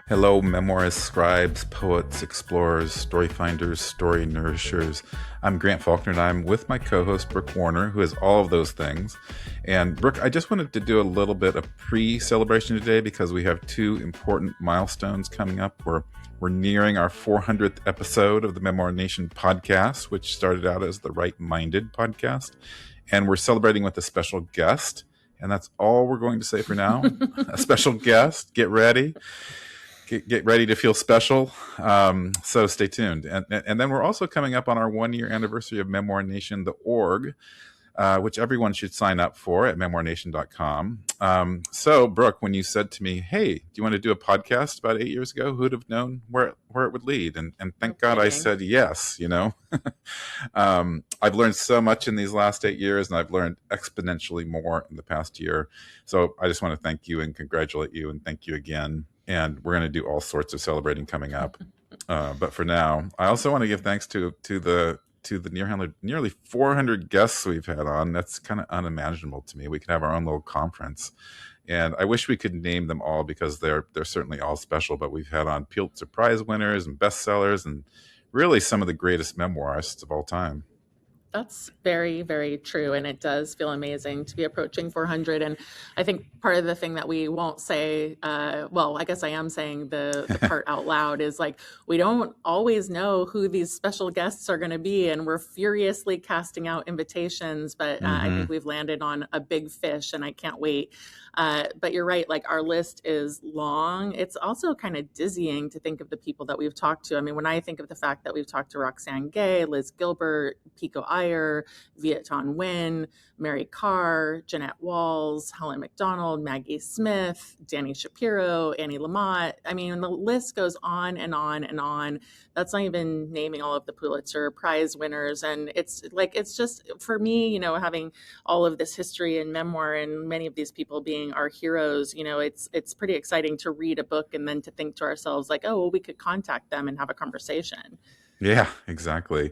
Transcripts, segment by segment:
Hello, memoirists, scribes, poets, explorers, story finders, story nourishers. I'm Grant Faulkner, and I'm with my co-host, Brooke Warner, who is all of those things. And Brooke, I just wanted to do a little bit of pre-celebration today because we have two important milestones coming up. We're nearing our 400th episode of the Memoir Nation podcast, which started out as the Right Minded podcast. And we're celebrating with a special guest. And that's all we're going to say for now. A special guest. Get ready. Get ready to feel special. So stay tuned. And then we're also coming up on our 1-year anniversary of Memoir Nation, the org, which everyone should sign up for at memoirnation.com. So, Brooke, when you said to me, hey, do you want to do a podcast about 8 years ago? Who'd have known where it would lead? And thank God I said yes, you know. I've learned so much in these last 8 years, and I've learned exponentially more in the past year. So I just want to thank you and congratulate you and thank you again. And we're going to do all sorts of celebrating coming up. But for now, I also want to give thanks to the nearly 400 guests we've had on. That's kind of unimaginable to me. We could have our own little conference. And I wish we could name them all because they're certainly all special. But we've had on Pulitzer Prize winners and bestsellers and really some of the greatest memoirists of all time. That's very, very true. And it does feel amazing to be approaching 400. And I think part of the thing that we won't say, I guess I am saying the part out loud is like, we don't always know who these special guests are going to be. And we're furiously casting out invitations. But I think we've landed on a big fish and I can't wait. But you're right, like our list is long. It's also kind of dizzying to think of the people that we've talked to. I mean, when I think of the fact that we've talked to Roxane Gay, Liz Gilbert, Pico Iyer, Viet Thanh Nguyen, Mary Carr, Jeanette Walls, Helen McDonald, Maggie Smith, Danny Shapiro, Annie Lamott. I mean, the list goes on and on and on. That's not even naming all of the Pulitzer Prize winners. And it's just, for me, you know, having all of this history and memoir and many of these people being our heroes, you know, it's pretty exciting to read a book and then to think to ourselves like, oh, well, we could contact them and have a conversation. Yeah, exactly.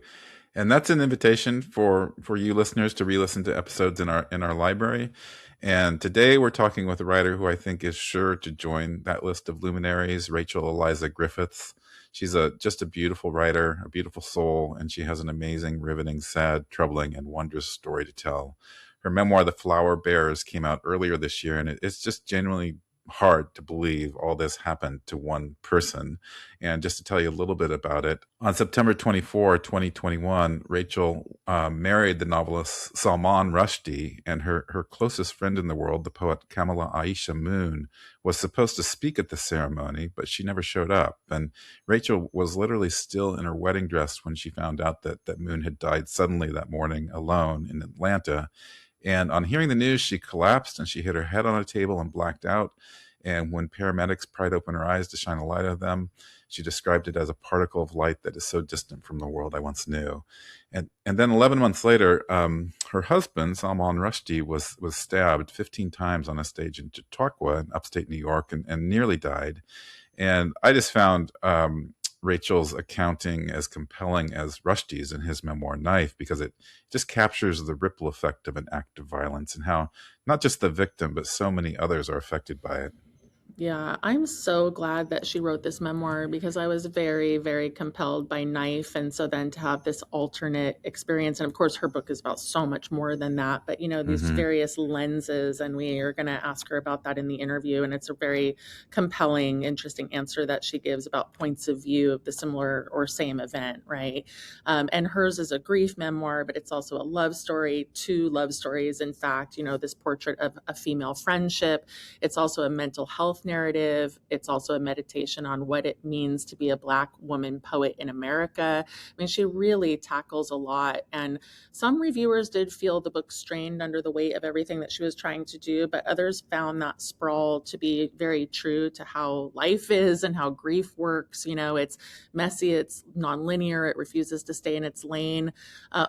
And that's an invitation for you listeners to re-listen to episodes in our library. And today we're talking with a writer who I think is sure to join that list of luminaries, Rachel Eliza Griffiths. She's just a beautiful writer, a beautiful soul, and she has an amazing, riveting, sad, troubling, and wondrous story to tell. Her memoir, The Flower Bears, came out earlier this year, and it's just genuinely hard to believe all this happened to one person. And just to tell you a little bit about it, on September 24, 2021, Rachel married the novelist Salman Rushdie, and her closest friend in the world, the poet Kamala Aisha Moon, was supposed to speak at the ceremony, but she never showed up. And Rachel was literally still in her wedding dress when she found out that Moon had died suddenly that morning alone in Atlanta. And on hearing the news, she collapsed and she hit her head on a table and blacked out. And when paramedics pried open her eyes to shine a light on them, she described it as a particle of light that is so distant from the world I once knew. And then 11 months later, her husband, Salman Rushdie, was stabbed 15 times on a stage in Chautauqua in upstate New York and nearly died. And I just found Rachel's accounting as compelling as Rushdie's in his memoir Knife, because it just captures the ripple effect of an act of violence and how not just the victim, but so many others are affected by it. Yeah, I'm so glad that she wrote this memoir because I was very, very compelled by Knife. And so then to have this alternate experience, and of course her book is about so much more than that, but you know, these various lenses, and we are going to ask her about that in the interview. And it's a very compelling, interesting answer that she gives about points of view of the similar or same event, right? And hers is a grief memoir, but it's also a love story, 2 love stories. In fact, you know, this portrait of a female friendship. It's also a mental health narrative. It's also a meditation on what it means to be a Black woman poet in America. I mean, she really tackles a lot. And some reviewers did feel the book strained under the weight of everything that she was trying to do, but others found that sprawl to be very true to how life is and how grief works. You know, it's messy, it's nonlinear, it refuses to stay in its lane.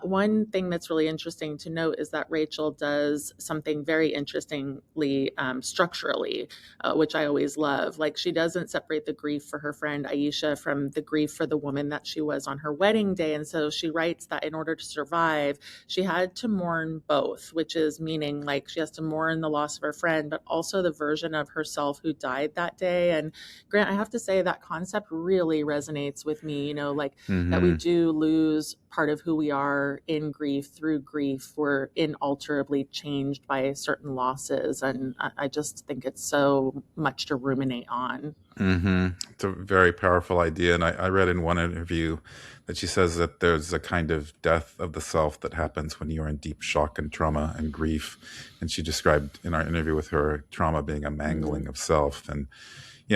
One thing that's really interesting to note is that Rachel does something very interestingly structurally, which I always love. Like, she doesn't separate the grief for her friend Aisha from the grief for the woman that she was on her wedding day. And so she writes that in order to survive, she had to mourn both, which is meaning like she has to mourn the loss of her friend, but also the version of herself who died that day. And Grant, I have to say that concept really resonates with me, like that we do lose part of who we are in grief. Through grief, we're inalterably changed by certain losses. And I just think it's so much to ruminate on. It's a very powerful idea. And I read in one interview that she says that there's a kind of death of the self that happens when you're in deep shock and trauma and grief. And she described in our interview with her trauma being a mangling of self. And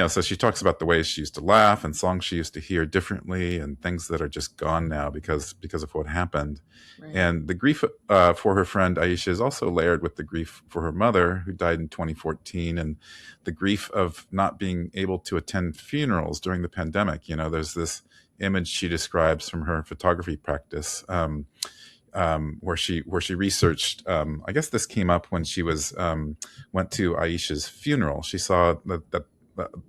so she talks about the ways she used to laugh and songs she used to hear differently and things that are just gone now because of what happened. Right. And the grief for her friend Aisha is also layered with the grief for her mother, who died in 2014, and the grief of not being able to attend funerals during the pandemic. There's this image she describes from her photography practice where she researched. I guess this came up when she went to Aisha's funeral. She saw that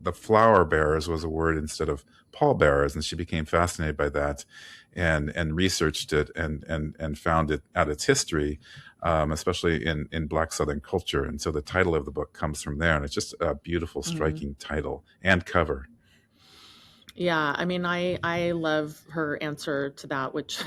the flower bearers was a word instead of pallbearers, and she became fascinated by that and researched it and found it at its history, especially in Black Southern culture. And so the title of the book comes from there, and it's just a beautiful, striking title and cover. Yeah, I mean, I love her answer to that, which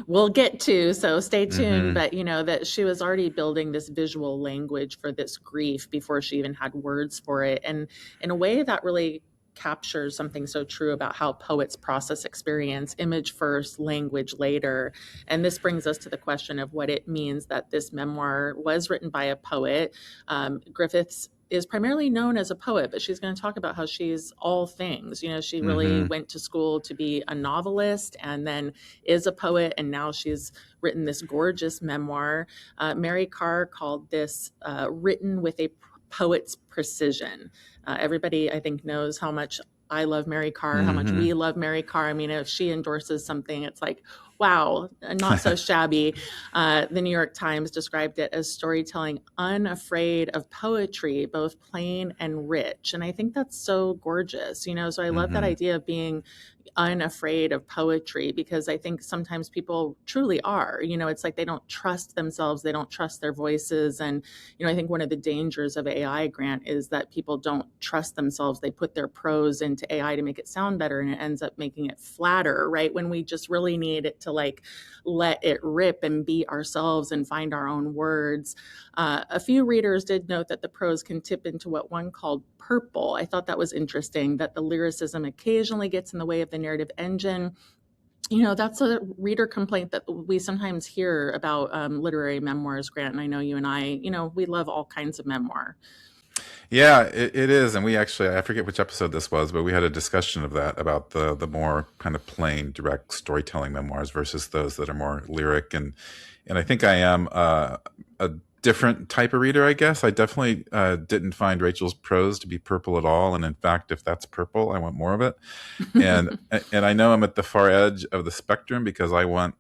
we'll get to, so stay tuned. But, that she was already building this visual language for this grief before she even had words for it. And in a way that really captures something so true about how poets process experience: image first, language later. And this brings us to the question of what it means that this memoir was written by a poet. Griffiths is primarily known as a poet, but she's going to talk about how she's all things. She really went to school to be a novelist and then is a poet. And now she's written this gorgeous memoir. Mary Karr called this written with a poet's precision. Everybody, I think, knows how much I love Mary Karr, how much we love Mary Karr. I mean, if she endorses something, it's like, wow, not so shabby. The New York Times described it as storytelling unafraid of poetry, both plain and rich. And I think that's so gorgeous, so I love that idea of being unafraid of poetry, because I think sometimes people truly are, it's like they don't trust themselves, they don't trust their voices. And, I think one of the dangers of AI, Grant, is that people don't trust themselves. They put their prose into AI to make it sound better, and it ends up making it flatter, right? When we just really need it to let it rip and be ourselves and find our own words. A few readers did note that the prose can tip into what one called purple. I thought that was interesting, that the lyricism occasionally gets in the way of the narrative engine. That's a reader complaint that we sometimes hear about literary memoirs, Grant. And I know you and I, we love all kinds of memoir. Yeah, it is. And we actually, I forget which episode this was, but we had a discussion of that, about the more kind of plain, direct storytelling memoirs versus those that are more lyric. And I think I am a different type of reader, I guess. I definitely didn't find Rachel's prose to be purple at all. And in fact, if that's purple, I want more of it. And I know I'm at the far edge of the spectrum, because I want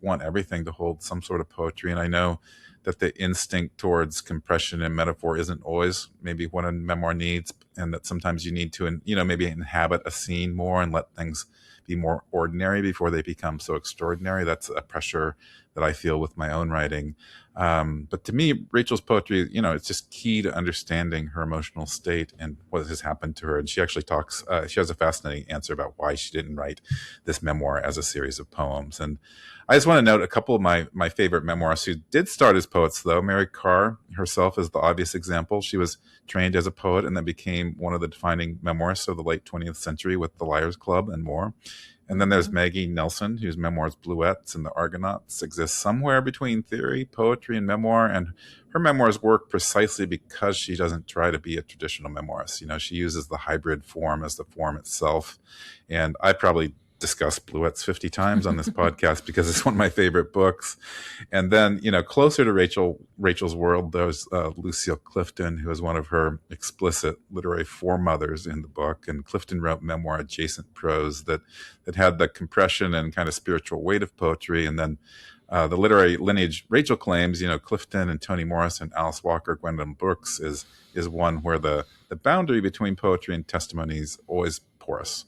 everything to hold some sort of poetry. And I know that the instinct towards compression and metaphor isn't always maybe what a memoir needs, and that sometimes you need to, maybe inhabit a scene more and let things be more ordinary before they become so extraordinary. That's a pressure that I feel with my own writing. But to me, Rachel's poetry, it's just key to understanding her emotional state and what has happened to her. And she actually talks, she has a fascinating answer about why she didn't write this memoir as a series of poems. And I just want to note a couple of my favorite memoirists who did start as poets, though. Mary Karr herself is the obvious example. She was trained as a poet and then became one of the defining memoirists of the late 20th century with the Liars Club and more. And then there's Maggie Nelson, whose memoirs Bluets and the Argonauts exist somewhere between theory, poetry, and memoir. And her memoirs work precisely because she doesn't try to be a traditional memoirist. She uses the hybrid form as the form itself. And I probably discussed Bluets 50 times on this podcast because it's one of my favorite books. And then, closer to Rachel's world, there's Lucille Clifton, who is one of her explicit literary foremothers in the book. And Clifton wrote memoir adjacent prose that had the compression and kind of spiritual weight of poetry. And then the literary lineage Rachel claims, Clifton and Toni Morris and Alice Walker, Gwendolyn Brooks is one where the boundary between poetry and testimony is always porous.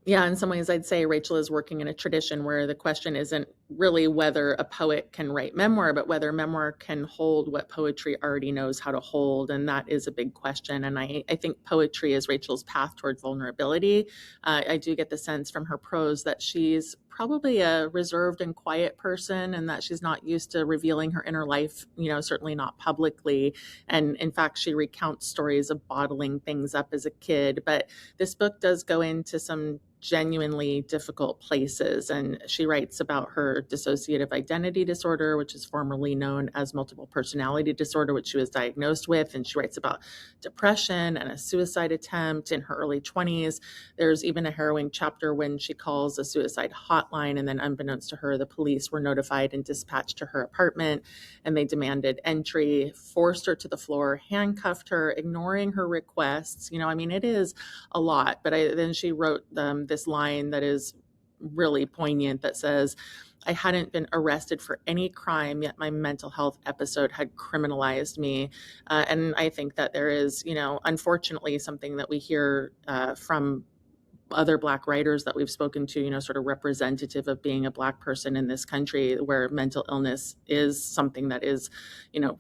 Yeah, in some ways, I'd say Rachel is working in a tradition where the question isn't really whether a poet can write memoir, but whether memoir can hold what poetry already knows how to hold. And that is a big question. And I think poetry is Rachel's path towards vulnerability. I do get the sense from her prose that she's probably a reserved and quiet person and that she's not used to revealing her inner life, certainly not publicly. And in fact, she recounts stories of bottling things up as a kid. But this book does go into some genuinely difficult places. And she writes about her dissociative identity disorder, which is formerly known as multiple personality disorder, which she was diagnosed with. And she writes about depression and a suicide attempt in her early 20s. There's even a harrowing chapter when she calls a suicide hotline, and then unbeknownst to her, the police were notified and dispatched to her apartment, and they demanded entry, forced her to the floor, handcuffed her, ignoring her requests. It is a lot. But then she wrote this line that is really poignant that says, I hadn't been arrested for any crime, yet my mental health episode had criminalized me. And I think that there is, unfortunately, something that we hear from other Black writers that we've spoken to, sort of representative of being a Black person in this country, where mental illness is something that is,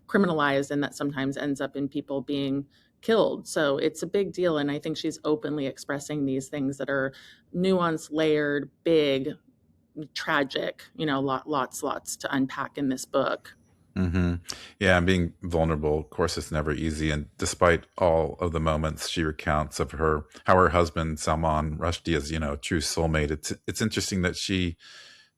criminalized and that sometimes ends up in people being killed. So it's a big deal. And I think she's openly expressing these things that are nuanced, layered, big, tragic, lots to unpack in this book. Mm-hmm. Yeah, and being vulnerable, of course, it's never easy. And despite all of the moments she recounts of how her husband Salman Rushdie is, a true soulmate. It's interesting that she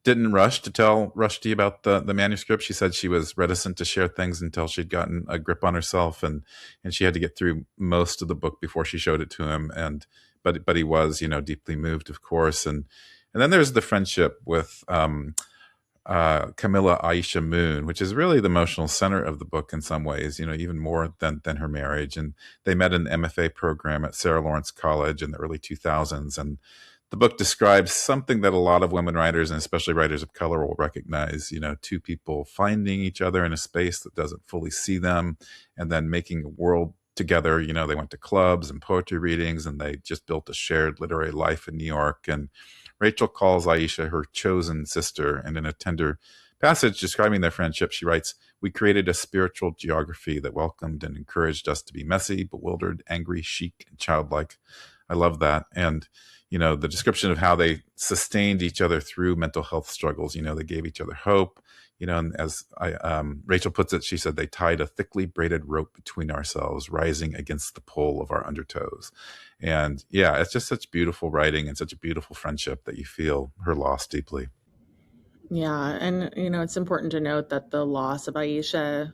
didn't rush to tell Rushdie about the manuscript. She said she was reticent to share things until she'd gotten a grip on herself, and she had to get through most of the book before she showed it to him. But he was, deeply moved, of course. And then there's the friendship with Camilla Aisha Moon, which is really the emotional center of the book in some ways, even more than her marriage. And they met in the MFA program at Sarah Lawrence College in the early 2000s. And the book describes something that a lot of women writers, and especially writers of color, will recognize, two people finding each other in a space that doesn't fully see them and then making a world together. They went to clubs and poetry readings, and they just built a shared literary life in New York. And Rachel calls Aisha her chosen sister. And in a tender passage describing their friendship, she writes, "We created a spiritual geography that welcomed and encouraged us to be messy, bewildered, angry, chic, and childlike." I love that. And, the description of how they sustained each other through mental health struggles, they gave each other hope, and as Rachel puts it, she said, they tied a thickly braided rope between ourselves, rising against the pull of our undertows. And yeah, it's just such beautiful writing and such a beautiful friendship that you feel her loss deeply. Yeah. And, it's important to note that the loss of Aisha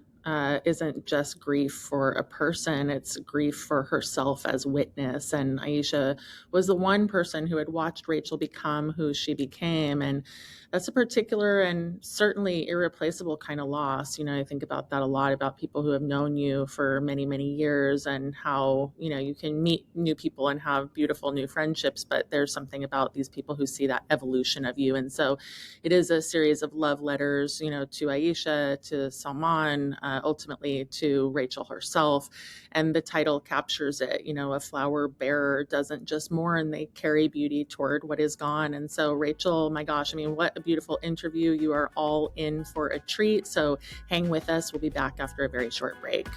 isn't just grief for a person, it's grief for herself as witness. And Aisha was the one person who had watched Rachel become who she became. And that's a particular and certainly irreplaceable kind of loss. I think about that a lot, about people who have known you for many, many years, and how, you can meet new people and have beautiful new friendships, but there's something about these people who see that evolution of you. And so it is a series of love letters, to Aisha, to Salman, ultimately to Rachel herself. And the title captures it. A flower bearer doesn't just mourn, they carry beauty toward what is gone. And so Rachel, my gosh, what a beautiful interview. You are all in for a treat. So hang with us. We'll be back after a very short break.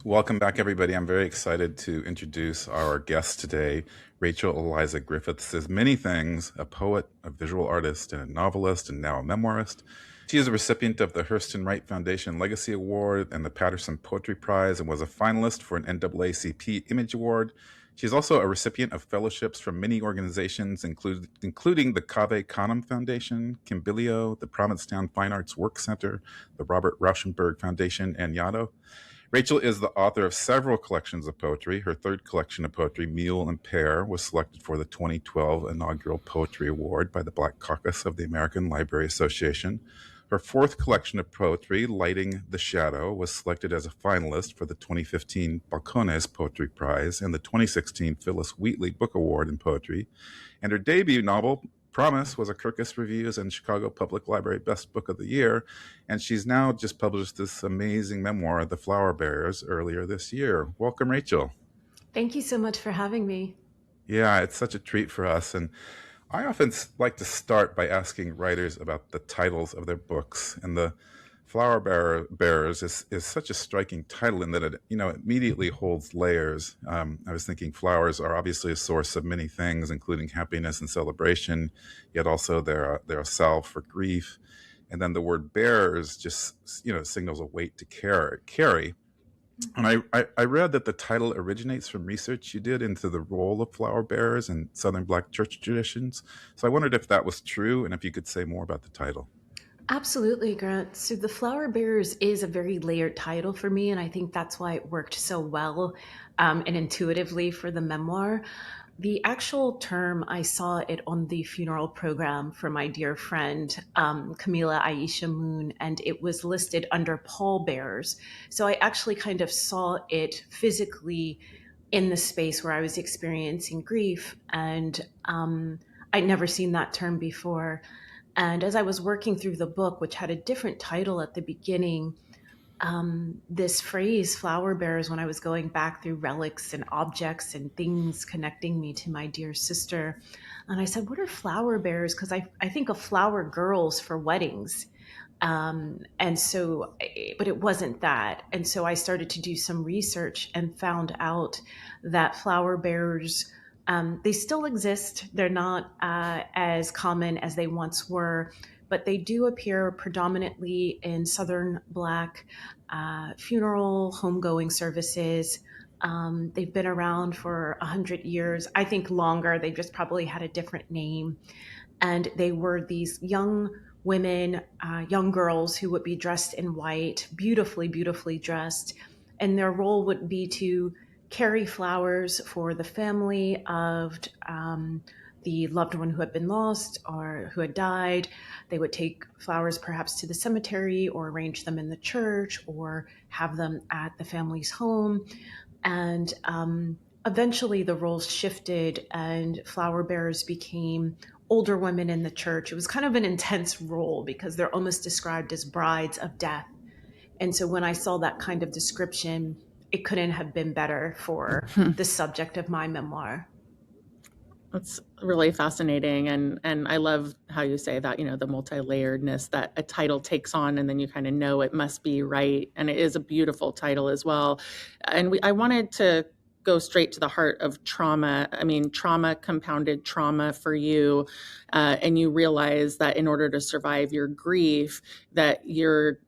Welcome back, everybody. I'm very excited to introduce our guest today. Rachel Eliza Griffiths is many things: a poet, a visual artist, and a novelist, and now a memoirist. She is a recipient of the Hurston Wright Foundation Legacy Award and the Paterson Poetry Prize, and was a finalist for an NAACP Image Award. She is also a recipient of fellowships from many organizations, including the Cave Canem Foundation, Kimbilio, the Provincetown Fine Arts Work Center, the Robert Rauschenberg Foundation, and Yaddo. Rachel is the author of several collections of poetry. Her third collection of poetry, Mule Pear, was selected for the 2012 Inaugural Poetry Award by the Black Caucus of the American Library Association. Her fourth collection of poetry, Lighting the Shadow, was selected as a finalist for the 2015 Balcones Poetry Prize and the 2016 Phillis Wheatley Book Award in Poetry. And her debut novel, Promise, was a Kirkus Reviews and Chicago Public Library Best Book of the Year. And she's now just published this amazing memoir, The Flower Bearers, earlier this year. Welcome, Rachel. Thank you so much for having me. Yeah, it's such a treat for us. And I often like to start by asking writers about the titles of their books. And The Bearers is such a striking title in that it immediately holds layers. I was thinking flowers are obviously a source of many things, including happiness and celebration, yet also they're a salve for grief. And then the word bearers just signals a weight to carry. And I read that the title originates from research you did into the role of flower bearers in Southern Black church traditions. So I wondered if that was true and if you could say more about the title. Absolutely, Grant. So The Flower Bearers is a very layered title for me, and I think that's why it worked so well and intuitively for the memoir. The actual term, I saw it on the funeral program for my dear friend, Camila Aisha Moon, and it was listed under pallbearers. So I actually kind of saw it physically in the space where I was experiencing grief, and I'd never seen that term before. And as I was working through the book, which had a different title at the beginning, this phrase, flower bearers, when I was going back through relics and objects and things connecting me to my dear sister, and I said, what are flower bearers? Because I think of flower girls for weddings. And so, but it wasn't that. And so I started to do some research and found out that flower bearers, they still exist. They're not as common as they once were, but they do appear predominantly in Southern Black funeral, homegoing services. They've been around for 100 years, I think longer. They just probably had a different name. And they were these young women, young girls who would be dressed in white, beautifully, beautifully dressed. And their role would be to carry flowers for the family of the loved one who had been lost or who had died. They would take flowers perhaps to the cemetery or arrange them in the church or have them at the family's home. And eventually the roles shifted and flower bearers became older women in the church. It was kind of an intense role because they're almost described as brides of death. And so when I saw that kind of description, it couldn't have been better for the subject of my memoir. That's really fascinating. And I love how you say that, the multi-layeredness that a title takes on, and then you kind of know it must be right. And it is a beautiful title as well. And I wanted to go straight to the heart of trauma. I mean, trauma compounded trauma for you. And you realize that in order to survive your grief, that you're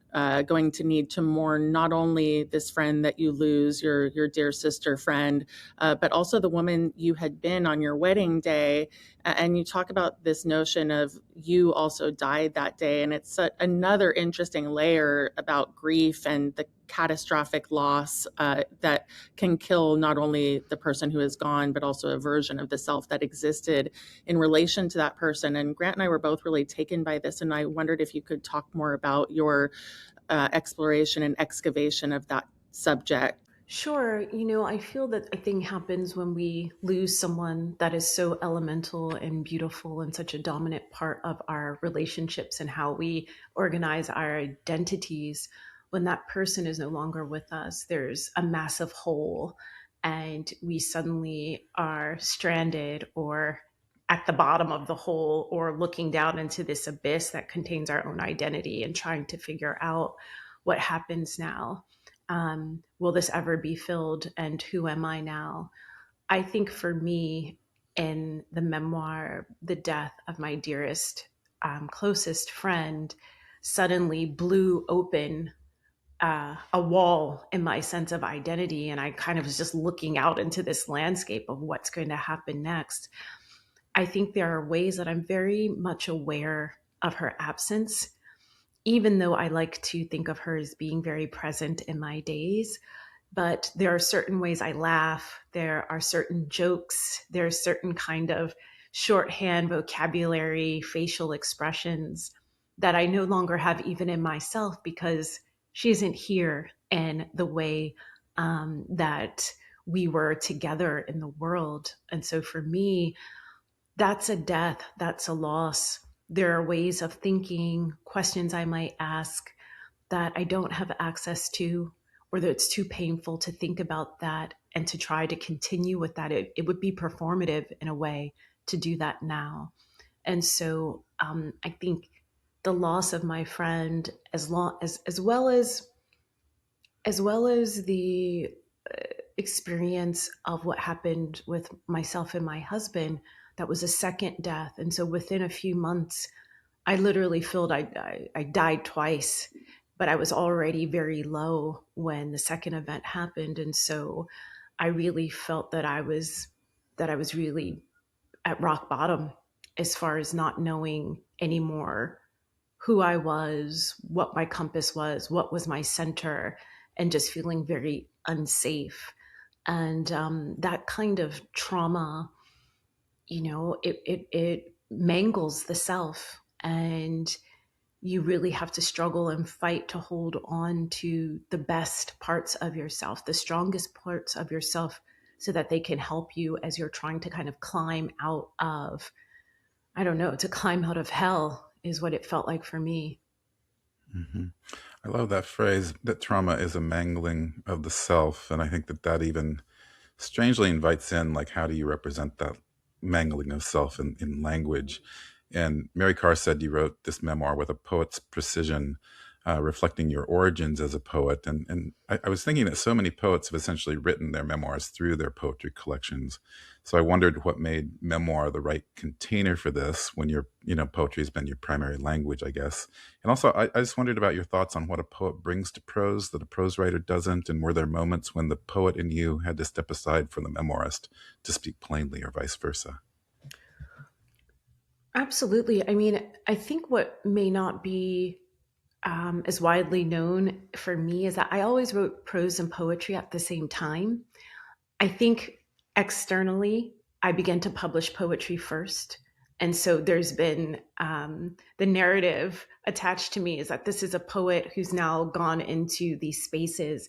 going to need to mourn not only this friend that you lose, your dear sister friend, but also the woman you had been on your wedding day. And you talk about this notion of you also died that day. And it's another interesting layer about grief and the catastrophic loss that can kill not only the person who is gone, but also a version of the self that existed in relation to that person. And Grant and I were both really taken by this. And I wondered if you could talk more about your exploration and excavation of that subject. Sure. I feel that a thing happens when we lose someone that is so elemental and beautiful and such a dominant part of our relationships and how we organize our identities. When that person is no longer with us, there's a massive hole and we suddenly are stranded or at the bottom of the hole or looking down into this abyss that contains our own identity and trying to figure out what happens now. Will this ever be filled? And who am I now? I think for me, in the memoir, the death of my dearest, closest friend suddenly blew open a wall in my sense of identity. And I kind of was just looking out into this landscape of what's going to happen next. I think there are ways that I'm very much aware of her absence, even though I like to think of her as being very present in my days. But there are certain ways I laugh. There are certain jokes. There's certain kind of shorthand vocabulary, facial expressions that I no longer have even in myself, because she isn't here in the way that we were together in the world. And so for me, that's a death, that's a loss. There are ways of thinking, questions I might ask that I don't have access to, or that it's too painful to think about that and to try to continue with that. It would be performative in a way to do that now. And so I think the loss of my friend, as well as the experience of what happened with myself and my husband, that was a second death. And so within a few months, I literally felt I died twice, but I was already very low when the second event happened. And so I really felt that I was really at rock bottom, as far as not knowing anymore who I was, what my compass was, what was my center, and just feeling very unsafe. And that kind of trauma, it mangles the self, and you really have to struggle and fight to hold on to the best parts of yourself, the strongest parts of yourself, so that they can help you as you're trying to kind of climb out of, I don't know, to climb out of hell is what it felt like for me. Mm-hmm. I love that phrase, that trauma is a mangling of the self. And I think that even strangely invites in, like, how do you represent that mangling of self in language? And Mary Carr said you wrote this memoir with a poet's precision, reflecting your origins as a poet. And I was thinking that so many poets have essentially written their memoirs through their poetry collections. So I wondered what made memoir the right container for this when poetry has been your primary language, I guess. And also, I just wondered about your thoughts on what a poet brings to prose that a prose writer doesn't, and were there moments when the poet in you had to step aside from the memoirist to speak plainly, or vice versa? Absolutely. I mean, I think what may not be as widely known for me is that I always wrote prose and poetry at the same time. I think externally, I began to publish poetry first. And so there's been the narrative attached to me is that this is a poet who's now gone into these spaces.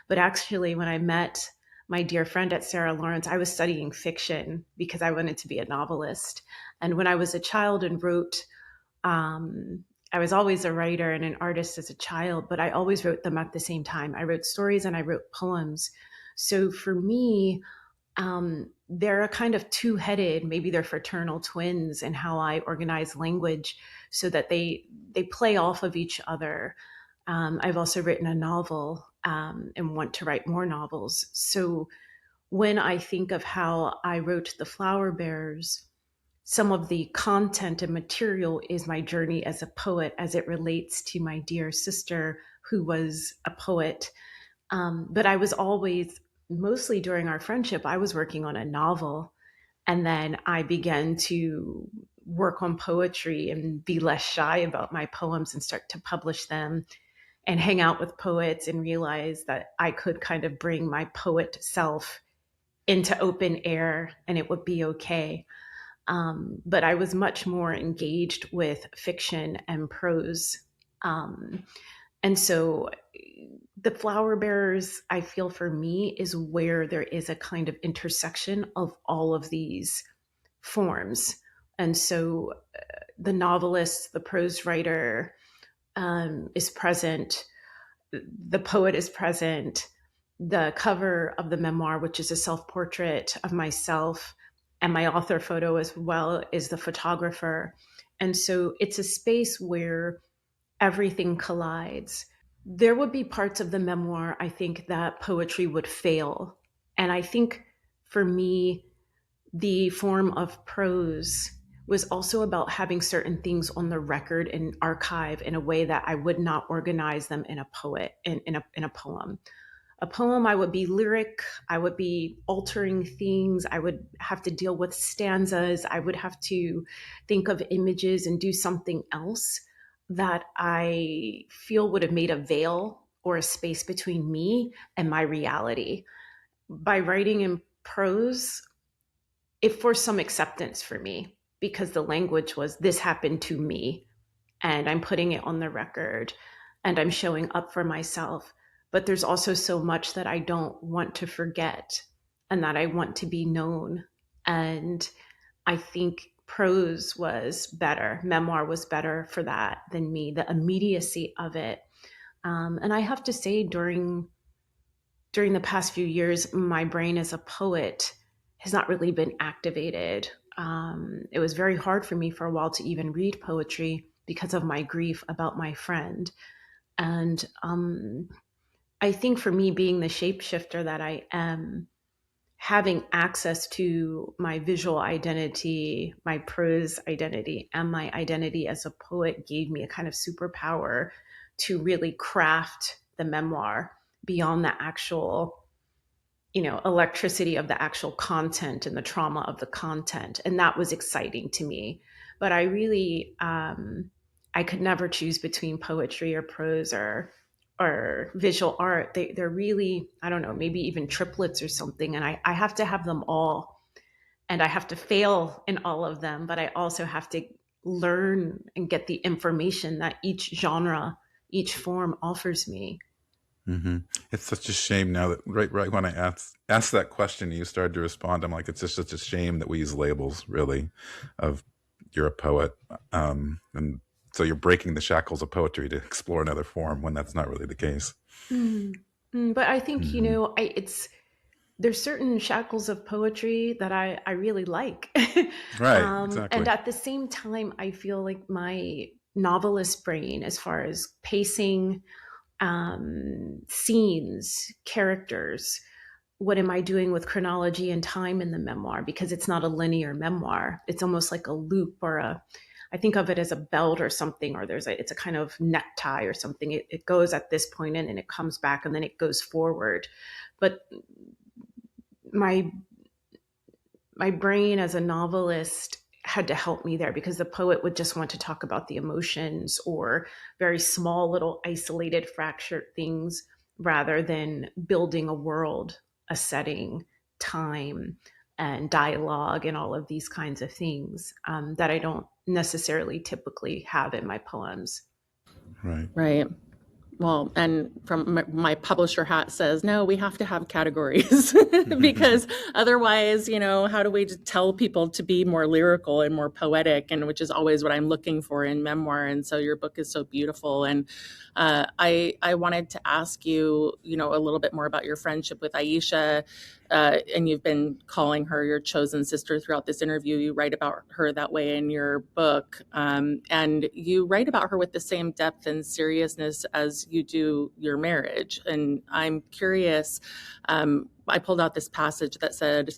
But actually, when I met my dear friend at Sarah Lawrence, I was studying fiction because I wanted to be a novelist. And when I was a child and wrote, I was always a writer and an artist as a child, but I always wrote them at the same time. I wrote stories and I wrote poems. So for me, they're a kind of two-headed, maybe they're fraternal twins in how I organize language so that they play off of each other. I've also written a novel and want to write more novels. So when I think of how I wrote The Flower Bears, some of the content and material is my journey as a poet as it relates to my dear sister who was a poet. But I was always, mostly during our friendship, I was working on a novel. And then I began to work on poetry and be less shy about my poems and start to publish them and hang out with poets and realize that I could kind of bring my poet self into open air and it would be okay. But I was much more engaged with fiction and prose. And so the Flower Bearers, I feel for me, is where there is a kind of intersection of all of these forms. And so the novelist, the prose writer is present, the poet is present, the cover of the memoir, which is a self-portrait of myself, and my author photo as well, is the photographer. And so it's a space where everything collides. There would be parts of the memoir, I think, that poetry would fail. And I think for me, the form of prose was also about having certain things on the record and archive in a way that I would not organize them in a poem. A poem, I would be lyric, I would be altering things, I would have to deal with stanzas, I would have to think of images and do something else that I feel would have made a veil or a space between me and my reality. By writing in prose, it forced some acceptance for me because the language was, this happened to me. and I'm putting it on the record and I'm showing up for myself. But there's also so much that I don't want to forget and that I want to be known. And I think prose was better, memoir was better for that than me, the immediacy of it. And I have to say, during the past few years, my brain as a poet has not really been activated. It was very hard for me for a while to even read poetry because of my grief about my friend. And I think for me, being the shapeshifter that I am, having access to my visual identity, my prose identity, and my identity as a poet gave me a kind of superpower to really craft the memoir beyond the actual, electricity of the actual content and the trauma of the content. And that was exciting to me. But I really, I could never choose between poetry or prose or visual art. They're really, I don't know, maybe even triplets or something. And I have to have them all. And I have to fail in all of them, but I also have to learn and get the information that each genre, each form offers me. Mm-hmm. It's such a shame now that right when I asked that question, you started to respond. I'm like, it's just such a shame that we use labels, really, of you're a poet, and so you're breaking the shackles of poetry to explore another form when that's not really the case. But I think Mm-hmm. there's certain shackles of poetry that I really like, Right, and exactly. at the same time, I feel like my novelist brain, as far as pacing, scenes, characters. What am I doing with chronology and time in the memoir? Because it's not a linear memoir. It's almost like a loop I think of it as a belt or something, or it's a kind of necktie or something. It goes at this point and it comes back and then it goes forward. But my my brain as a novelist had to help me there because the poet would just want to talk about the emotions or very small little isolated fractured things rather than building a world, a setting, time, and dialogue and all of these kinds of things that I don't necessarily typically have in my poems. Right. Right. Well, and from my publisher hat says, no, we have to have categories because otherwise, how do we tell people to be more lyrical and more poetic, and which is always what I'm looking for in memoir. And so your book is so beautiful. And I wanted to ask you, a little bit more about your friendship with Aisha. And you've been calling her your chosen sister throughout this interview. You write about her that way in your book. And you write about her with the same depth and seriousness as you do your marriage. And I'm curious, I pulled out this passage that said,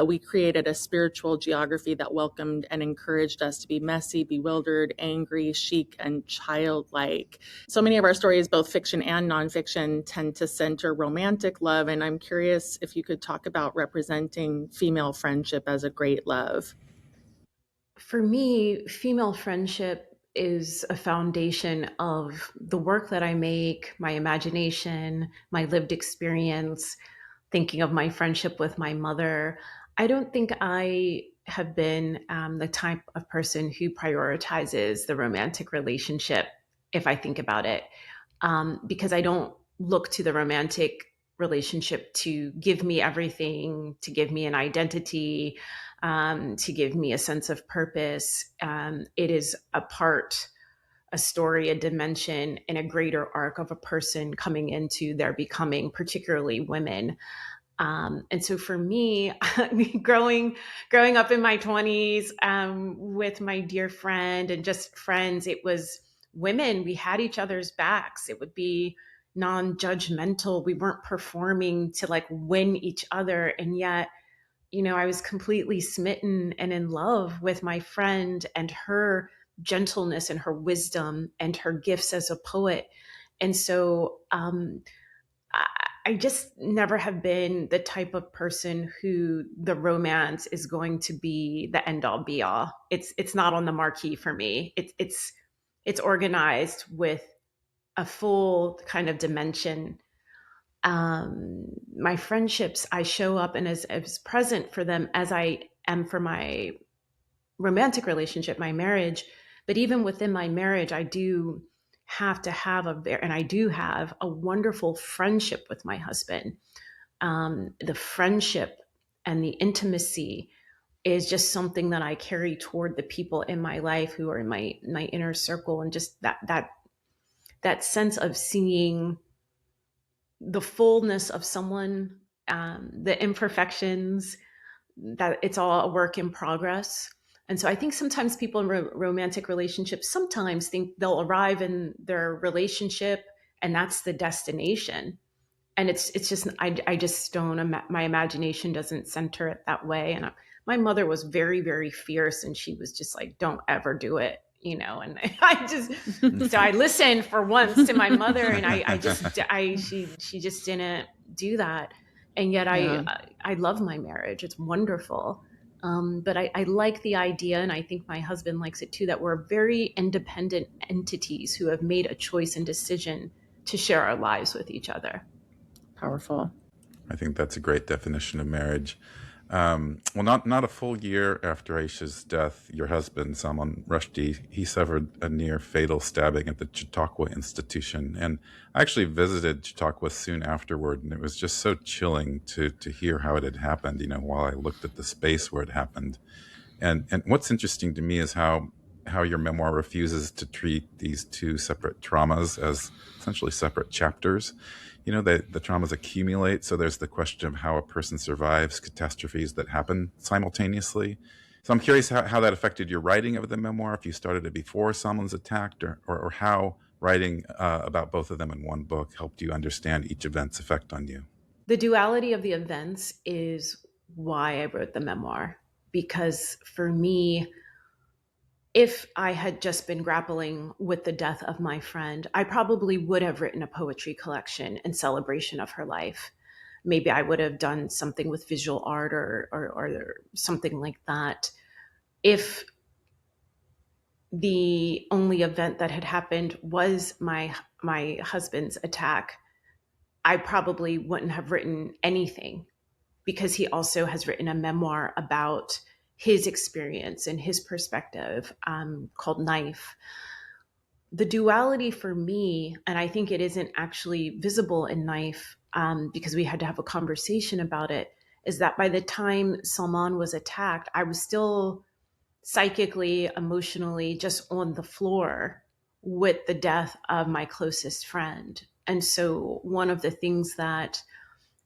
we created a spiritual geography that welcomed and encouraged us to be messy, bewildered, angry, chic, and childlike. So many of our stories, both fiction and nonfiction, tend to center romantic love. And I'm curious if you could talk about representing female friendship as a great love. For me, female friendship is a foundation of the work that I make, my imagination, my lived experience, thinking of my friendship with my mother. I don't think I have been the type of person who prioritizes the romantic relationship, if I think about it, because I don't look to the romantic relationship to give me everything, to give me an identity, to give me a sense of purpose. It is a story, a dimension, and a greater arc of a person coming into their becoming, particularly women. And so for me, growing up in my 20s with my dear friend and just friends, it was women. We had each other's backs. It would be non-judgmental. We weren't performing to like win each other. And yet, I was completely smitten and in love with my friend and her gentleness and her wisdom and her gifts as a poet. And so I just never have been the type of person who the romance is going to be the end all be all. It's not on the marquee for me. It's organized with a full kind of dimension. My friendships, I show up and as present for them as I am for my romantic relationship, my marriage, But even within my marriage, I do have to have and I do have a wonderful friendship with my husband. The friendship and the intimacy is just something that I carry toward the people in my life who are in my inner circle, and just that sense of seeing the fullness of someone, the imperfections, that it's all a work in progress. And so I think sometimes people in romantic relationships sometimes think they'll arrive in their relationship and that's the destination. And it's just, I just don't, my imagination doesn't center it that way. And my mother was very, very fierce, and she was just like, don't ever do it, you know? And so I listened for once to my mother, and she just didn't do that. And yet I love my marriage. It's wonderful. But I like the idea, and I think my husband likes it too, that we're very independent entities who have made a choice and decision to share our lives with each other. Powerful. I think that's a great definition of marriage. Well, not a full year after Aisha's death, your husband, Salman Rushdie, he suffered a near fatal stabbing at the Chautauqua Institution. And I actually visited Chautauqua soon afterward, and it was just so chilling to hear how it had happened, you know, while I looked at the space where it happened. And what's interesting to me is how your memoir refuses to treat these two separate traumas as essentially separate chapters. You know, the traumas accumulate. So there's the question of how a person survives catastrophes that happen simultaneously. So I'm curious how that affected your writing of the memoir, if you started it before someone's attacked, or how writing about both of them in one book helped you understand each event's effect on you. The duality of the events is why I wrote the memoir, because for me, if I had just been grappling with the death of my friend, I probably would have written a poetry collection in celebration of her life. Maybe I would have done something with visual art or something like that. If the only event that had happened was my husband's attack, I probably wouldn't have written anything, because he also has written a memoir about his experience and his perspective, called Knife. The duality for me, and I think it isn't actually visible in Knife, because we had to have a conversation about it, is that by the time Salman was attacked, I was still psychically, emotionally just on the floor with the death of my closest friend. And so one of the things that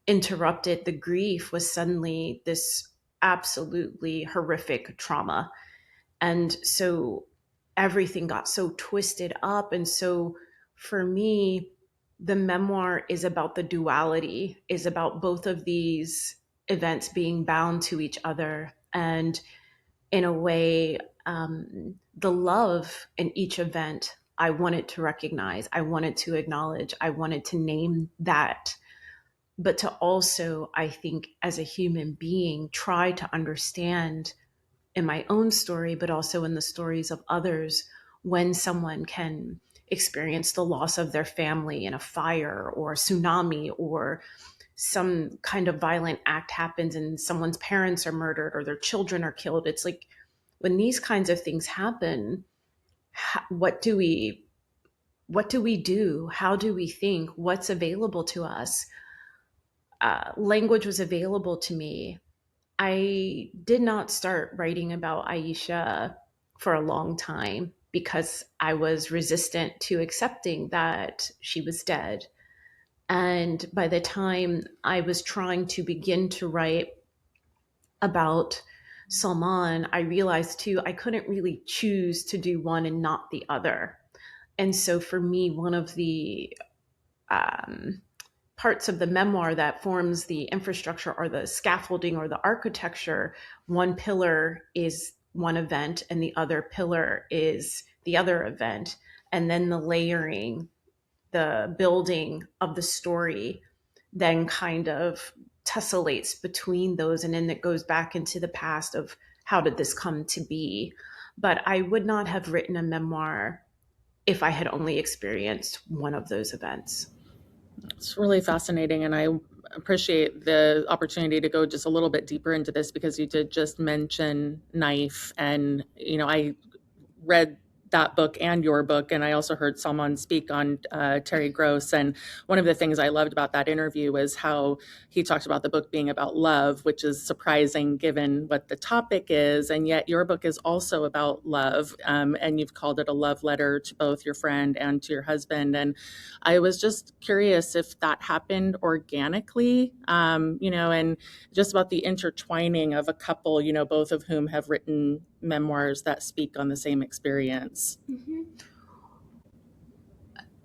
interrupted the grief was suddenly this absolutely horrific trauma. And so everything got so twisted up. And so for me, the memoir is about the duality, is about both of these events being bound to each other. And in a way, the love in each event, I wanted to recognize, I wanted to acknowledge, I wanted to name that. But to also, I think, as a human being, try to understand in my own story, but also in the stories of others, when someone can experience the loss of their family in a fire or a tsunami, or some kind of violent act happens and someone's parents are murdered or their children are killed. It's like, when these kinds of things happen, what do we do? How do we think? What's available to us? Language was available to me. I did not start writing about Aisha for a long time because I was resistant to accepting that she was dead. And by the time I was trying to begin to write about Salman, I realized too, I couldn't really choose to do one and not the other. And so for me, one of the parts of the memoir that forms the infrastructure or the scaffolding or the architecture, one pillar is one event and the other pillar is the other event. And then the layering, the building of the story then kind of tessellates between those. And then it goes back into the past of how did this come to be? But I would not have written a memoir if I had only experienced one of those events. It's really fascinating, and I appreciate the opportunity to go just a little bit deeper into this, because you did just mention Knife, and I read that book and your book. And I also heard Salman speak on Terry Gross. And one of the things I loved about that interview was how he talked about the book being about love, which is surprising given what the topic is. And yet your book is also about love. And you've called it a love letter to both your friend and to your husband. And I was just curious if that happened organically, and just about the intertwining of a couple, both of whom have written memoirs that speak on the same experience. Mm-hmm.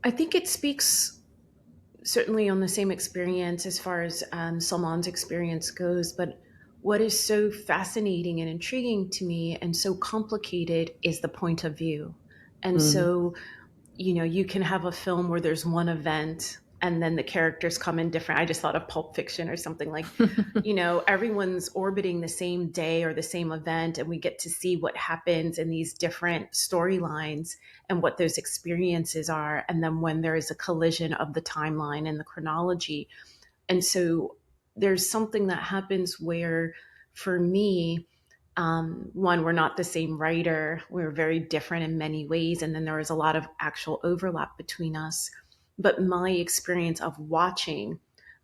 I think it speaks certainly on the same experience as far as Salman's experience goes, but what is so fascinating and intriguing to me and so complicated is the point of view. And so, you can have a film where there's one event and then the characters come in different. I just thought of Pulp Fiction or something like, everyone's orbiting the same day or the same event, and we get to see what happens in these different storylines and what those experiences are. And then when there is a collision of the timeline and the chronology. And so there's something that happens where, for me, one, we're not the same writer. We're very different in many ways. And then there is a lot of actual overlap between us. But my experience of watching,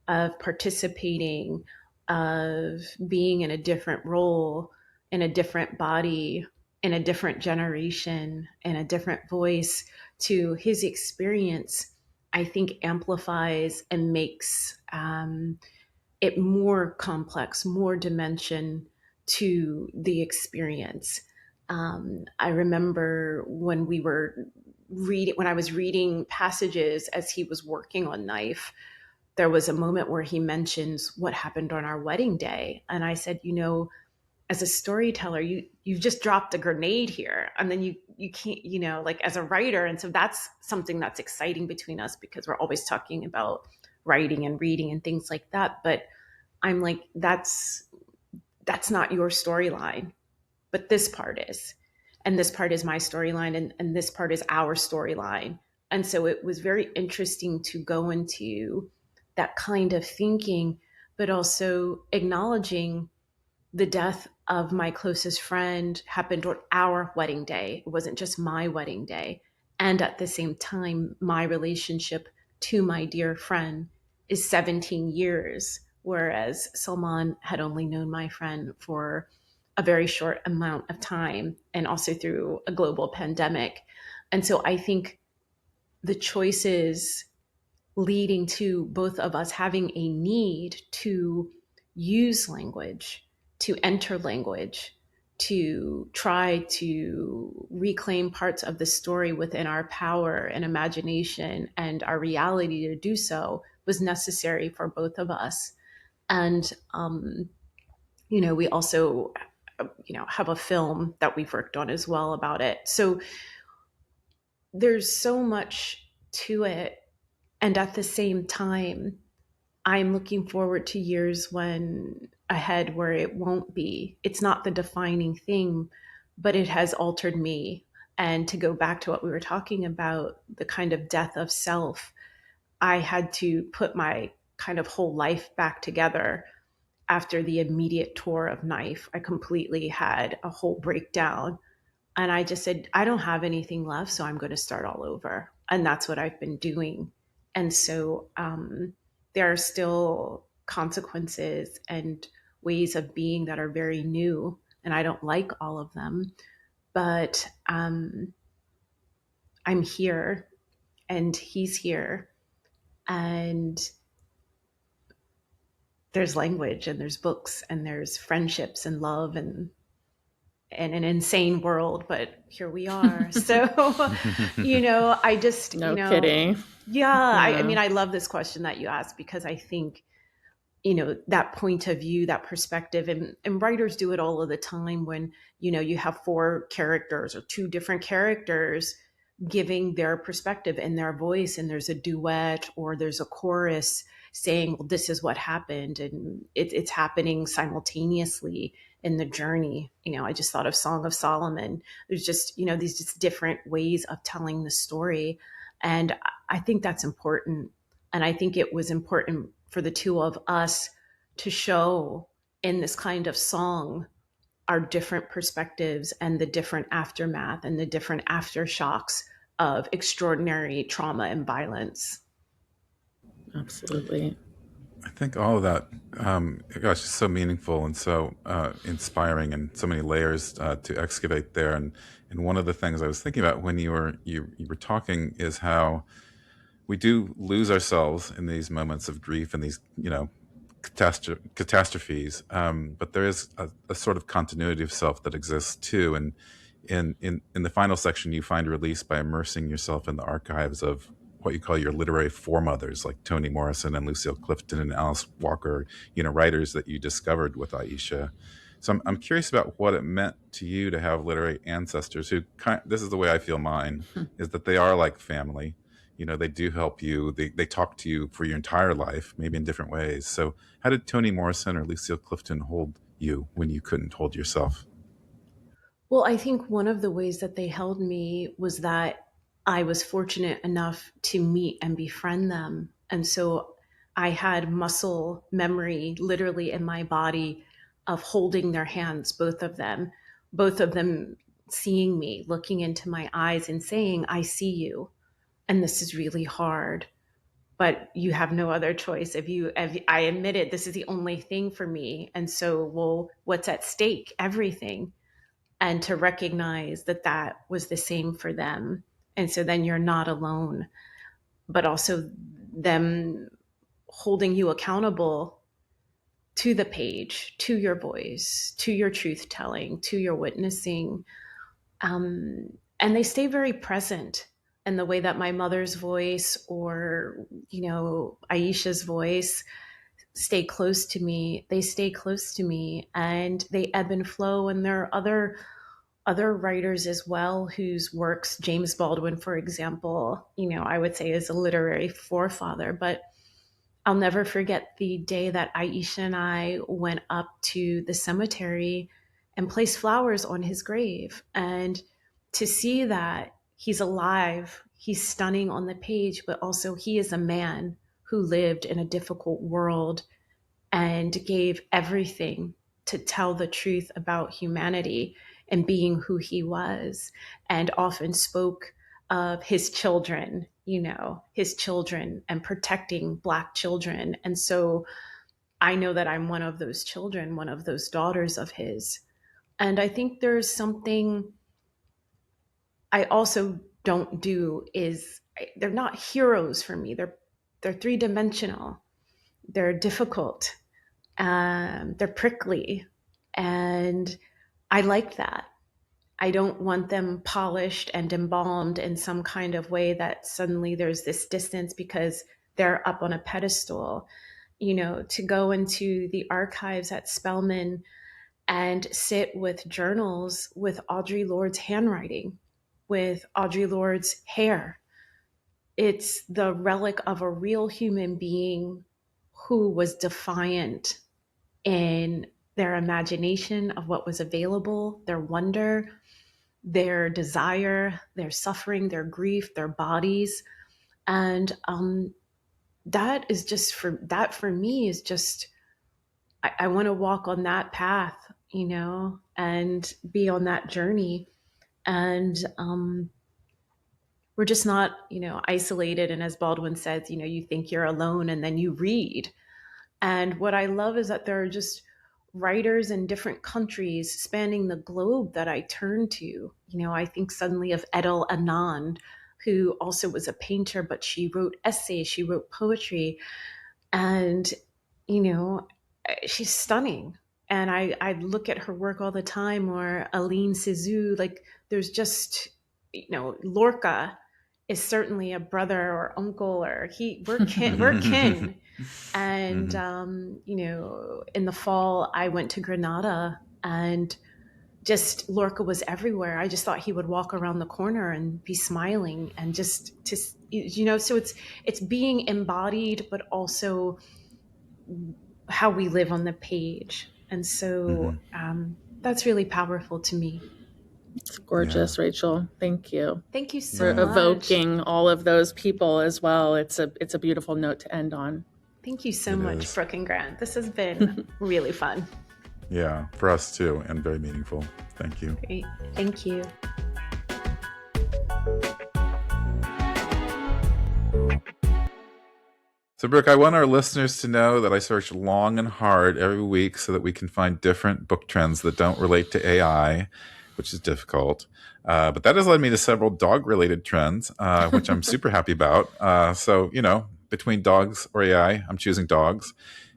of participating, of being in a different role, in a different body, in a different generation, in a different voice to his experience, I think amplifies and makes it more complex, more dimension to the experience. I remember when I was reading passages as he was working on Knife, there was a moment where he mentions what happened on our wedding day. And I said, as a storyteller, you've just dropped a grenade here. And then you can't, like as a writer. And so that's something that's exciting between us because we're always talking about writing and reading and things like that. But I'm like, that's not your storyline, but this part is. And this part is my storyline, and this part is our storyline. And so it was very interesting to go into that kind of thinking, but also acknowledging the death of my closest friend happened on our wedding day. It wasn't just my wedding day. And at the same time, my relationship to my dear friend is 17 years, whereas Salman had only known my friend for a very short amount of time, and also through a global pandemic. And so I think the choices leading to both of us having a need to use language, to enter language, to try to reclaim parts of the story within our power and imagination and our reality to do so was necessary for both of us. And, we also have a film that we've worked on as well about it. So there's so much to it. And at the same time, I'm looking forward to years ahead where it won't be. It's not the defining thing, but it has altered me. And to go back to what we were talking about, the kind of death of self, I had to put my kind of whole life back together. After the immediate tour of Knife, I completely had a whole breakdown. And I just said, I don't have anything left, so I'm going to start all over. And that's what I've been doing. And so there are still consequences and ways of being that are very new. And I don't like all of them. But I'm here and he's here. And there's language and there's books and there's friendships and love and an insane world, but here we are. So, I just, no kidding. Yeah. I mean, I love this question that you asked because I think, that point of view, that perspective, and writers do it all of the time when, you have 4 characters or 2 different characters giving their perspective and their voice, and there's a duet or there's a chorus saying, well, this is what happened, and it's happening simultaneously in the journey. I just thought of Song of Solomon. There's just, these just different ways of telling the story. And I think that's important. And I think it was important for the two of us to show in this kind of song our different perspectives and the different aftermath and the different aftershocks of extraordinary trauma and violence. Absolutely. I think all of that, gosh, is so meaningful and so inspiring, and so many layers to excavate there. And one of the things I was thinking about when you were talking is how we do lose ourselves in these moments of grief and these, catastrophes. But there is a sort of continuity of self that exists too. And in the final section, you find release by immersing yourself in the archives of what you call your literary foremothers, like Toni Morrison and Lucille Clifton and Alice Walker, writers that you discovered with Aisha. So I'm curious about what it meant to you to have literary ancestors who this is the way I feel mine, is that they are like family. They do help you. They talk to you for your entire life, maybe in different ways. So how did Toni Morrison or Lucille Clifton hold you when you couldn't hold yourself? Well, I think one of the ways that they held me was that I was fortunate enough to meet and befriend them. And so I had muscle memory literally in my body of holding their hands, both of them seeing me, looking into my eyes and saying, I see you. And this is really hard, but you have no other choice. If I admitted this is the only thing for me. And so, well, what's at stake? Everything. And to recognize that that was the same for them. And so then you're not alone, but also them holding you accountable to the page, to your voice, to your truth telling, to your witnessing. And they stay very present in the way that my mother's voice or, Aisha's voice stay close to me. They stay close to me, and they ebb and flow. And there are other writers as well whose works, James Baldwin, for example, I would say is a literary forefather. But I'll never forget the day that Aisha and I went up to the cemetery and placed flowers on his grave. And to see that he's alive, he's stunning on the page, but also he is a man who lived in a difficult world and gave everything to tell the truth about humanity and being who he was, and often spoke of his children, and protecting Black children. And so I know that I'm one of those children, one of those daughters of his. And I think there's something I also don't do is they're not heroes for me. They're three-dimensional. They're difficult. They're prickly. And I like that. I don't want them polished and embalmed in some kind of way that suddenly there's this distance because they're up on a pedestal. To go into the archives at Spelman and sit with journals with Audre Lorde's handwriting, with Audre Lorde's hair. It's the relic of a real human being who was defiant in their imagination of what was available, their wonder, their desire, their suffering, their grief, their bodies. And that is just for me is just, I want to walk on that path, and be on that journey. And we're just not, isolated. And as Baldwin says, you think you're alone and then you read. And what I love is that there are just writers in different countries spanning the globe that I turn to. I think suddenly of Edel Anand, who also was a painter, but she wrote essays, she wrote poetry. And, she's stunning. And I look at her work all the time, or Aline Cizou, like there's just, Lorca is certainly a brother or uncle, or we're kin. And, in the fall, I went to Granada, and just Lorca was everywhere. I just thought he would walk around the corner and be smiling, and so it's being embodied, but also how we live on the page. And so that's really powerful to me. It's gorgeous, yeah. Rachel. Thank you. Thank you so much. For evoking all of those people as well. It's a beautiful note to end on. Thank you so much, Brooke and Grant. This has been really fun. Yeah, for us too, and very meaningful. Thank you. Great. Thank you. So, Brooke, I want our listeners to know that I search long and hard every week so that we can find different book trends that don't relate to AI, which is difficult. But that has led me to several dog-related trends, which I'm super happy about. So, between dogs or AI, I'm choosing dogs.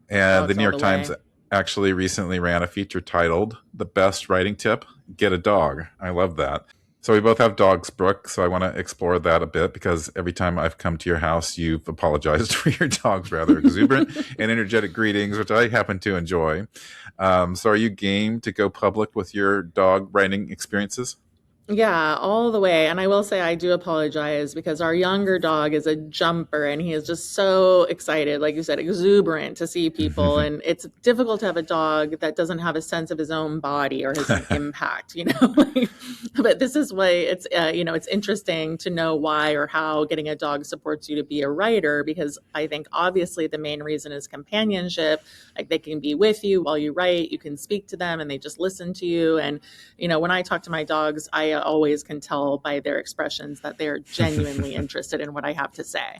And the New York Times actually recently ran a feature titled "The Best Writing Tip: Get a Dog." I love that. So we both have dogs, Brooke, so I want to explore that a bit because every time I've come to your house, you've apologized for your dog's rather exuberant and energetic greetings, which I happen to enjoy. So are you game to go public with your dog writing experiences? Yeah, all the way. And I will say I do apologize because our younger dog is a jumper and he is just so excited, like you said, exuberant to see people. And it's difficult to have a dog that doesn't have a sense of his own body or his own impact, But this is why it's, it's interesting to know why or how getting a dog supports you to be a writer, because I think obviously the main reason is companionship. Like they can be with you while you write, you can speak to them and they just listen to you. And, when I talk to my dogs, I always can tell by their expressions that they're genuinely interested in what I have to say.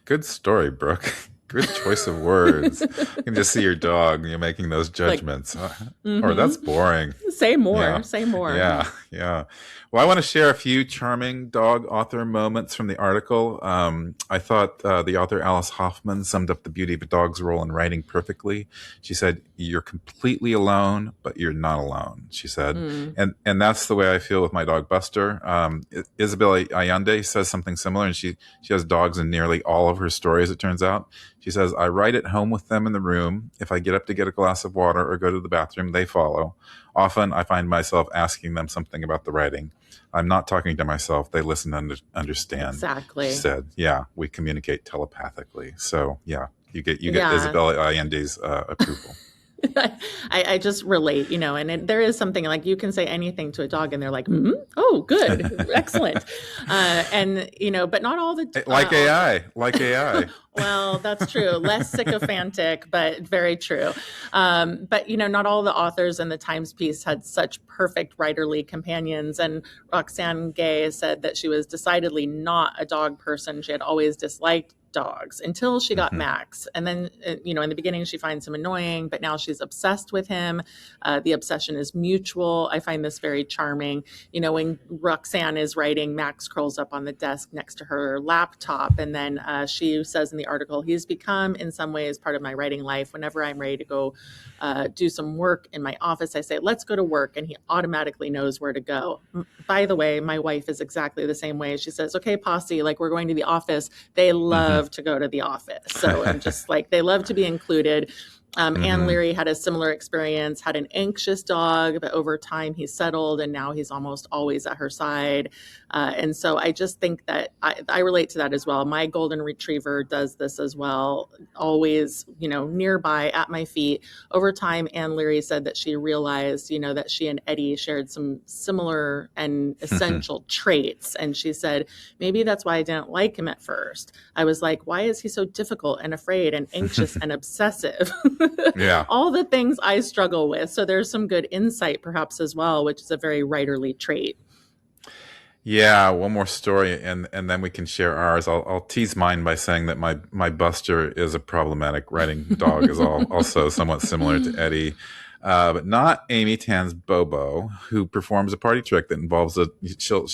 Good story, Brooke. Good choice of words. You can just see your dog, you're making those judgments. Or that's boring. Say more. Yeah. Say more. Yeah. Well, I want to share a few charming dog author moments from the article. I thought the author Alice Hoffman summed up the beauty of a dog's role in writing perfectly. She said, "You're completely alone, but you're not alone," she said. And that's the way I feel with my dog Buster. Isabel Allende says something similar, and she has dogs in nearly all of her stories, it turns out. She says, "I write at home with them in the room. If I get up to get a glass of water or go to the bathroom, they follow. Often I find myself asking them something about the writing. I'm not talking to myself. They listen and understand." Exactly. She said, "Yeah, we communicate telepathically." So yeah, you get Isabel Allende's approval. I just relate, and there is something like you can say anything to a dog and they're like, oh, good, excellent. But not all the like AI. Well, that's true. Less sycophantic, but very true. But not all the authors in the Times piece had such perfect writerly companions. And Roxane Gay said that she was decidedly not a dog person. She had always disliked dogs until she got Max. And then, in the beginning, she finds him annoying, but now she's obsessed with him. The obsession is mutual. I find this very charming. When Roxane is writing, Max curls up on the desk next to her laptop. And then she says in the article, "He's become in some ways part of my writing life. Whenever I'm ready to go do some work in my office, I say, let's go to work. And he automatically knows where to go." By the way, my wife is exactly the same way. She says, "Okay, posse, like we're going to the office." They love to go to the office. So I'm just like, they love to be included. Anne Leary had a similar experience, had an anxious dog, but over time he settled and now he's almost always at her side. And so I just think that I relate to that as well. My golden retriever does this as well, always, nearby at my feet. Over time, Anne Leary said that she realized, that she and Eddie shared some similar and essential traits. And she said, maybe that's why I didn't like him at first. I was like, why is he so difficult and afraid and anxious and obsessive? Yeah. All the things I struggle with. So there's some good insight perhaps as well, which is a very writerly trait. Yeah, one more story, and then we can share ours. I'll tease mine by saying that my Buster is a problematic writing dog, is also somewhat similar to Eddie, but not Amy Tan's Bobo, who performs a party trick that involves she'll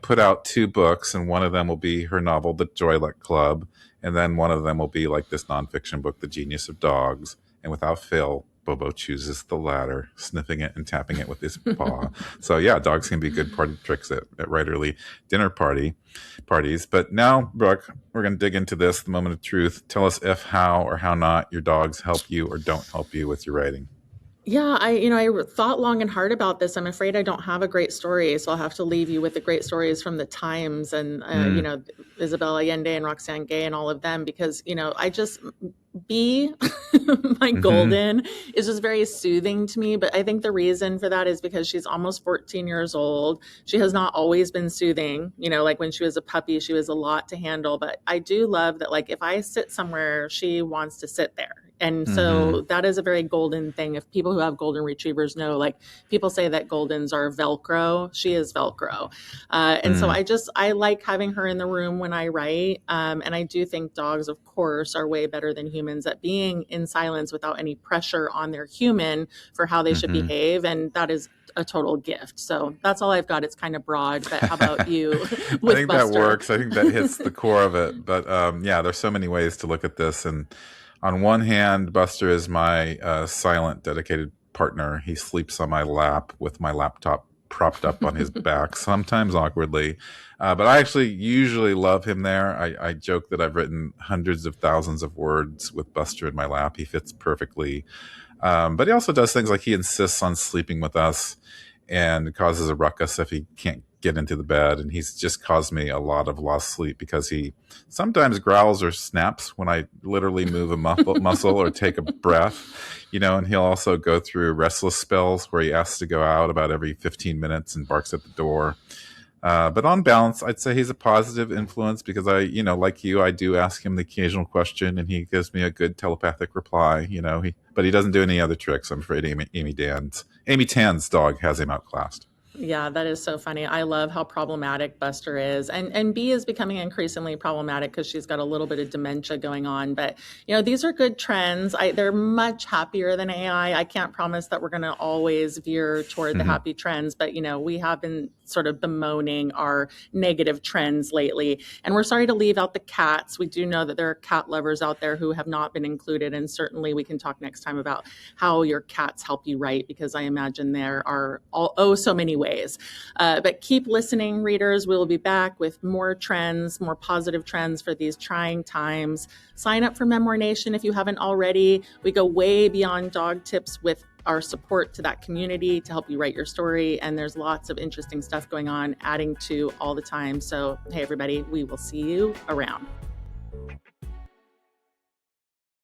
put out 2 books, and one of them will be her novel, The Joylet Club, and then one of them will be like this nonfiction book, The Genius of Dogs, and without fail, Bobo chooses the latter, sniffing it and tapping it with his paw. So yeah, dogs can be good party tricks at writerly dinner parties. But now, Brooke, we're going to dig into this, the moment of truth. Tell us if, how, or how not your dogs help you or don't help you with your writing. Yeah, I thought long and hard about this. I'm afraid I don't have a great story, so I'll have to leave you with the great stories from the Times and, Isabel Allende and Roxane Gay and all of them, because, I just, my golden, is just very soothing to me. But I think the reason for that is because she's almost 14 years old. She has not always been soothing. Like when she was a puppy, she was a lot to handle. But I do love that, like, if I sit somewhere, she wants to sit there. And so that is a very golden thing. If people who have golden retrievers know, like people say that goldens are Velcro, she is Velcro. And so I like having her in the room when I write. And I do think dogs, of course, are way better than humans at being in silence without any pressure on their human for how they should behave. And that is a total gift. So that's all I've got. It's kind of broad, but how about you? I think Buster? That works. I think that hits the core of it. But yeah, there's so many ways to look at this. And on one hand, Buster is my silent, dedicated partner. He sleeps on my lap with my laptop propped up on his back, sometimes awkwardly. But I actually usually love him there. I joke that I've written hundreds of thousands of words with Buster in my lap. He fits perfectly. But he also does things like he insists on sleeping with us and causes a ruckus if he can't get into the bed. And he's just caused me a lot of lost sleep because he sometimes growls or snaps when I literally move a muscle or take a breath, and he'll also go through restless spells where he asks to go out about every 15 minutes and barks at the door. But on balance, I'd say he's a positive influence because like you, I do ask him the occasional question and he gives me a good telepathic reply, but he doesn't do any other tricks. I'm afraid Amy Tan's dog has him outclassed. Yeah, that is so funny. I love how problematic Buster is. And Bee is becoming increasingly problematic because she's got a little bit of dementia going on. But, these are good trends. They're much happier than AI. I can't promise that we're going to always veer toward the happy trends. But, we have been sort of bemoaning our negative trends lately. And we're sorry to leave out the cats. We do know that there are cat lovers out there who have not been included. And certainly we can talk next time about how your cats help you write, because I imagine there are so many ways. But keep listening, readers. We'll be back with more trends, more positive trends for these trying times. Sign up for Memoir Nation if you haven't already. We go way beyond dog tips with our support to that community to help you write your story. And there's lots of interesting stuff going on, adding to all the time. So, hey, everybody, we will see you around.